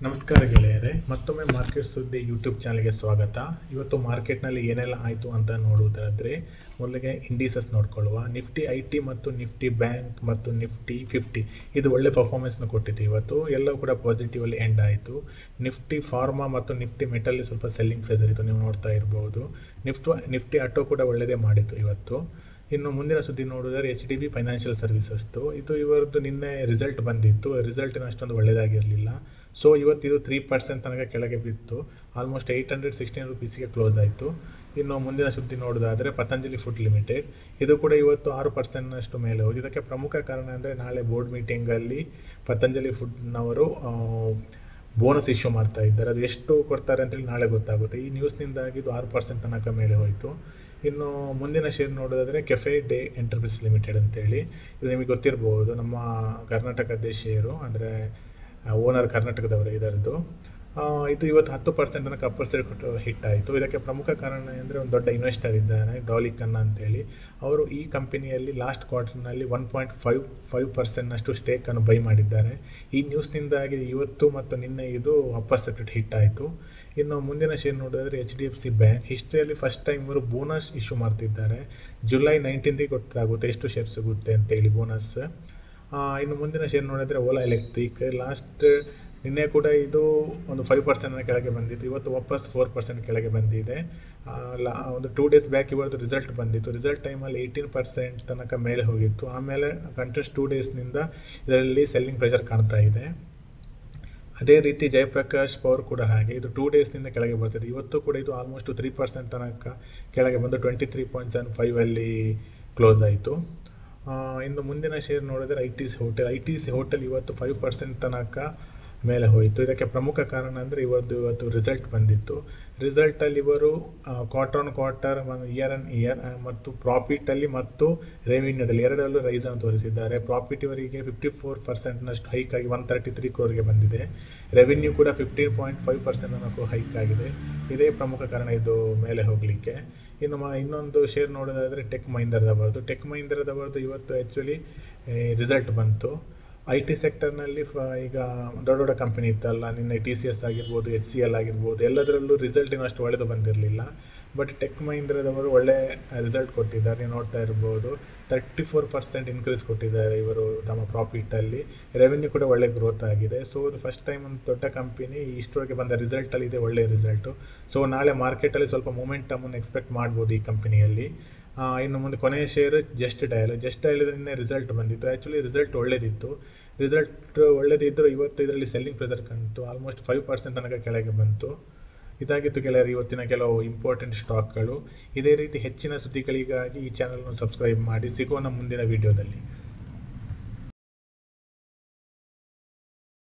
ನಮಸ್ಕಾರ ಗೆಳೆಯರೆ, ಮತ್ತೊಮ್ಮೆ ಮಾರ್ಕೆಟ್ ಸುದ್ದಿ ಯೂಟ್ಯೂಬ್ ಚಾನಲ್ಗೆ ಸ್ವಾಗತ. ಇವತ್ತು ಮಾರ್ಕೆಟ್ನಲ್ಲಿ ಏನೆಲ್ಲ ಆಯಿತು ಅಂತ ನೋಡುವುದಾದರೆ ಮೊದಲಿಗೆ ಇಂಡಿಸಸ್ ನೋಡ್ಕೊಳ್ಳುವ. ನಿಫ್ಟಿ ಐಟಿ ಮತ್ತು ನಿಫ್ಟಿ ಬ್ಯಾಂಕ್ ಮತ್ತು ನಿಫ್ಟಿ 50 ಇದು ಒಳ್ಳೆ ಪರ್ಫಾರ್ಮೆನ್ಸ್ನ ಕೊಟ್ಟಿತ್ತು. ಇವತ್ತು ಎಲ್ಲವೂ ಕೂಡ ಪಾಸಿಟಿವಲ್ಲಿ ಎಂಡ್ ಆಯಿತು. ನಿಫ್ಟಿ ಫಾರ್ಮಾ ಮತ್ತು ನಿಫ್ಟಿ ಮೆಟಲ್ಲಿ ಸ್ವಲ್ಪ ಸೆಲ್ಲಿಂಗ್ ಪ್ರೆಸರ್ ಇತ್ತು, ನೀವು ನೋಡ್ತಾ ಇರ್ಬೋದು. ನಿಫ್ಟಿ ಆಟೋ ಕೂಡ ಒಳ್ಳೆಯದೇ ಮಾಡಿತ್ತು ಇವತ್ತು. ಇನ್ನು ಮುಂದಿನ ಸುದ್ದಿ ನೋಡಿದರೆ HDB ಫೈನಾನ್ಷಿಯಲ್ ಸರ್ವಿಸಸ್ದು ಇವರದ್ದು ನಿನ್ನೆ ರಿಸಲ್ಟ್ ಬಂದಿತ್ತು. ರಿಸಲ್ಟಿನ ಅಷ್ಟೊಂದು ಒಳ್ಳೆಯದಾಗಿರಲಿಲ್ಲ. ಸೊ ಇವತ್ತು ಇದು 3% ತನಕ ಕೆಳಗೆ ಬಿತ್ತು. ಆಲ್ಮೋಸ್ಟ್ 816 ರುಪೀಸಿಗೆ ಕ್ಲೋಸ್ ಆಯಿತು. ಇನ್ನು ಮುಂದಿನ ಸುದ್ದಿ ನೋಡೋದಾದರೆ ಪತಂಜಲಿ ಫುಡ್ ಲಿಮಿಟೆಡ್ ಇದು ಕೂಡ ಇವತ್ತು 6%ನಷ್ಟು ಮೇಲೆ ಹೋಗಿ. ಇದಕ್ಕೆ ಪ್ರಮುಖ ಕಾರಣ ಅಂದರೆ ನಾಳೆ ಬೋರ್ಡ್ ಮೀಟಿಂಗಲ್ಲಿ ಪತಂಜಲಿ ಫುಡ್ನವರು ಬೋನಸ್ ಇಶ್ಯೂ ಮಾಡ್ತಾ ಇದ್ದಾರೆ. ಅದು ಎಷ್ಟು ಕೊಡ್ತಾರೆ ಅಂತೇಳಿ ನಾಳೆ ಗೊತ್ತಾಗುತ್ತೆ. ಈ ನ್ಯೂಸ್ನಿಂದಾಗಿ ಇದು 6% ತನಕ ಮೇಲೆ ಹೋಯಿತು. ಇನ್ನು ಮುಂದಿನ ಶೇರ್ ನೋಡೋದಾದರೆ ಕೆಫೆ ಡೇ ಎಂಟರ್ಪ್ರೈಸ್ ಲಿಮಿಟೆಡ್ ಅಂತೇಳಿ, ಇದು ನಿಮಗೆ ಗೊತ್ತಿರ್ಬೋದು, ನಮ್ಮ ಕರ್ನಾಟಕದ ಶೇರು, ಅಂದರೆ ಓನರ್ ಕರ್ನಾಟಕದವರೇ ಇದರದ್ದು. ಇದು ಇವತ್ತು 10% ತನಕ ಅಪ್ಪರ್ ಸೈಡ್ ಕೊಟ್ಟು ಹಿಟ್ ಆಯಿತು. ಇದಕ್ಕೆ ಪ್ರಮುಖ ಕಾರಣ ಅಂದರೆ ಒಂದು ದೊಡ್ಡ ಇನ್ವೆಸ್ಟರ್ ಇದ್ದಾನೆ, ಡಾಲಿ ಖನ್ನಾ ಅಂತೇಳಿ. ಅವರು ಈ ಕಂಪನಿಯಲ್ಲಿ ಲಾಸ್ಟ್ ಕ್ವಾರ್ಟರ್ನಲ್ಲಿ 1.55% ಸ್ಟೇಕನ್ನು ಬೈ ಮಾಡಿದ್ದಾರೆ. ಈ ನ್ಯೂಸ್ನಿಂದಾಗಿ ಇವತ್ತು ಮತ್ತು ನಿನ್ನೆ ಇದು ಅಪ್ಪರ್ ಸೈಡ್ ಹಿಟ್ ಆಯಿತು. ಇನ್ನು ಮುಂದಿನ ಶೇರ್ ನೋಡಿದ್ರೆ HDFC ಬ್ಯಾಂಕ್. ಹಿಸ್ಟ್ರಿಯಲ್ಲಿ ಫಸ್ಟ್ ಟೈಮ್ ಇವರು ಬೋನಸ್ ಇಶ್ಯೂ ಮಾಡ್ತಿದ್ದಾರೆ. ಜುಲೈ 19ಗೆ ಗೊತ್ತಾಗುತ್ತೆ ಎಷ್ಟು ಶೇರ್ ಸಿಗುತ್ತೆ ಅಂತೇಳಿ ಬೋನಸ್. ಇನ್ನು ಮುಂದಿನ ಶೇರ್ ನೋಡಿದರೆ ಓಲಾ ಎಲೆಕ್ಟ್ರಿಕ್. ನಿನ್ನೆ ಕೂಡ ಇದು ಒಂದು 5% ಕೆಳಗೆ ಬಂದಿತ್ತು. ಇವತ್ತು ವಾಪಸ್ 4% ಕೆಳಗೆ ಬಂದಿದೆ. ಒಂದು 2 ಡೇಸ್ ಬ್ಯಾಕ್ ಇವತ್ತು ರಿಸಲ್ಟ್ ಬಂದಿತ್ತು. ರಿಸಲ್ಟ್ ಟೈಮಲ್ಲಿ 18% ತನಕ ಮೇಲೆ ಹೋಗಿತ್ತು. ಆಮೇಲೆ ಕಂಟಿನ್ಯೂಸ್ 2 ಡೇಸ್ನಿಂದ ಇದರಲ್ಲಿ ಸೆಲ್ಲಿಂಗ್ ಪ್ರೆಷರ್ ಕಾಣ್ತಾ ಇದೆ. ಅದೇ ರೀತಿ ಜಯಪ್ರಕಾಶ್ ಪವರ್ ಕೂಡ ಹಾಗೆ, ಇದು 2 ಡೇಸ್ನಿಂದ ಕೆಳಗೆ ಬರ್ತದೆ. ಇವತ್ತು ಕೂಡ ಇದು ಆಲ್ಮೋಸ್ಟ್ 3% ತನಕ ಕೆಳಗೆ ಬಂದು 23.75 ಅಲ್ಲಿ ಕ್ಲೋಸ್ ಆಯಿತು. ಇನ್ನು ಮುಂದಿನ ಶೇರ್ ನೋಡಿದರೆ ಐ ಟಿ ಸಿ ಹೋಟೆಲ್ ಇವತ್ತು 5% ತನಕ ಮೇಲೆ ಹೋಯಿತು. ಇದಕ್ಕೆ ಪ್ರಮುಖ ಕಾರಣ ಅಂದರೆ ಇವತ್ತು ರಿಸಲ್ಟ್ ಬಂದಿತ್ತು. ರಿಸಲ್ಟಲ್ಲಿ ಇವರು quarter on quarter, year on year ಮತ್ತು ಪ್ರಾಫಿಟಲ್ಲಿ ಮತ್ತು ರೆವಿನ್ಯೂದಲ್ಲಿ ಎರಡರಲ್ಲೂ ರೈಸನ್ನು ತೋರಿಸಿದ್ದಾರೆ. ಪ್ರಾಫಿಟ್ ಇವರಿಗೆ 54%ನಷ್ಟು ಹೈಕ್ ಆಗಿ 133 crore ಬಂದಿದೆ. ರೆವಿನ್ಯೂ ಕೂಡ 15.5% ತನಕ ಹೈಕ್ ಆಗಿದೆ. ಇದೇ ಪ್ರಮುಖ ಕಾರಣ ಇದು ಮೇಲೆ ಹೋಗಲಿಕ್ಕೆ. ಇನ್ನೊಂದು ಶೇರ್ ನೋಡೋದಾದರೆ ಟೆಕ್ ಮಹೀಂದ್ರದವರದು ಇವತ್ತು ಆ್ಯಕ್ಚುಲಿ ರಿಸಲ್ಟ್ ಬಂತು. IT ಸೆಕ್ಟರ್ನಲ್ಲಿ ಈಗ ದೊಡ್ಡ ದೊಡ್ಡ ಕಂಪನಿ ಇತ್ತಲ್ಲ, ನಿನ್ನೆ TCS ಆಗಿರ್ಬೋದು, HCL ಆಗಿರ್ಬೋದು, ಎಲ್ಲದರಲ್ಲೂ ರಿಸಲ್ಟಿನ ಅಷ್ಟು ಒಳ್ಳೆಯದು ಬಂದಿರಲಿಲ್ಲ. ಬಟ್ ಟೆಕ್ ಮಹೀಂದ್ರದವರು ಒಳ್ಳೆ ರಿಸಲ್ಟ್ ಕೊಟ್ಟಿದ್ದಾರೆ. ನೀವು ನೋಡ್ತಾ ಇರ್ಬೋದು, 34% ಇನ್ಕ್ರೀಸ್ ಕೊಟ್ಟಿದ್ದಾರೆ ಇವರು ತಮ್ಮ ಪ್ರಾಫಿಟಲ್ಲಿ. ರೆವೆನ್ಯೂ ಕೂಡ ಒಳ್ಳೆ ಗ್ರೋತ್ ಆಗಿದೆ. ಸೊ ಅದು ಫಸ್ಟ್ ಟೈಮ್ ಒಂದು ದೊಡ್ಡ ಕಂಪನಿ ಇಷ್ಟರವರೆಗೆ ಬಂದ ರಿಸಲ್ಟಲ್ಲಿ ಇದೆ ಒಳ್ಳೆಯ ರಿಸಲ್ಟು. ಸೊ ನಾಳೆ ಮಾರ್ಕೆಟಲ್ಲಿ ಸ್ವಲ್ಪ ಮೊಮೆಂಟಮನ್ನು ಎಕ್ಸ್ಪೆಕ್ಟ್ ಮಾಡ್ಬೋದು ಈ ಕಂಪನಿಯಲ್ಲಿ. ಇನ್ನು ಮುಂದೆ ಕೊನೆಯ ಶೇರು ಜಸ್ಟ್ ಡಯಲ್ ನಿನ್ನೆ ರಿಸಲ್ಟ್ ಬಂದಿತ್ತು. ಆ್ಯಕ್ಚುಲಿ ರಿಸಲ್ಟ್ ಒಳ್ಳೆದಿದ್ದರೂ ಇವತ್ತು ಇದರಲ್ಲಿ ಸೆಲ್ಲಿಂಗ್ ಪ್ರೆಸರ್ ಕಾಣಿತು. ಆಲ್ಮೋಸ್ಟ್ 5% ತನಕ ಕೆಳಗೆ ಬಂತು. ಇದಾಗಿತ್ತು ಗೆಳೆಯರು ಇವತ್ತಿನ ಕೆಲವು ಇಂಪಾರ್ಟೆಂಟ್ ಸ್ಟಾಕ್ಗಳು. ಇದೇ ರೀತಿ ಹೆಚ್ಚಿನ ಸುದ್ದಿಗಳಿಗಾಗಿ ಈ ಚಾನಲ್ನ ಸಬ್ಸ್ಕ್ರೈಬ್ ಮಾಡಿ. ಸಿಗೋಣ ಮುಂದಿನ ವಿಡಿಯೋದಲ್ಲಿ.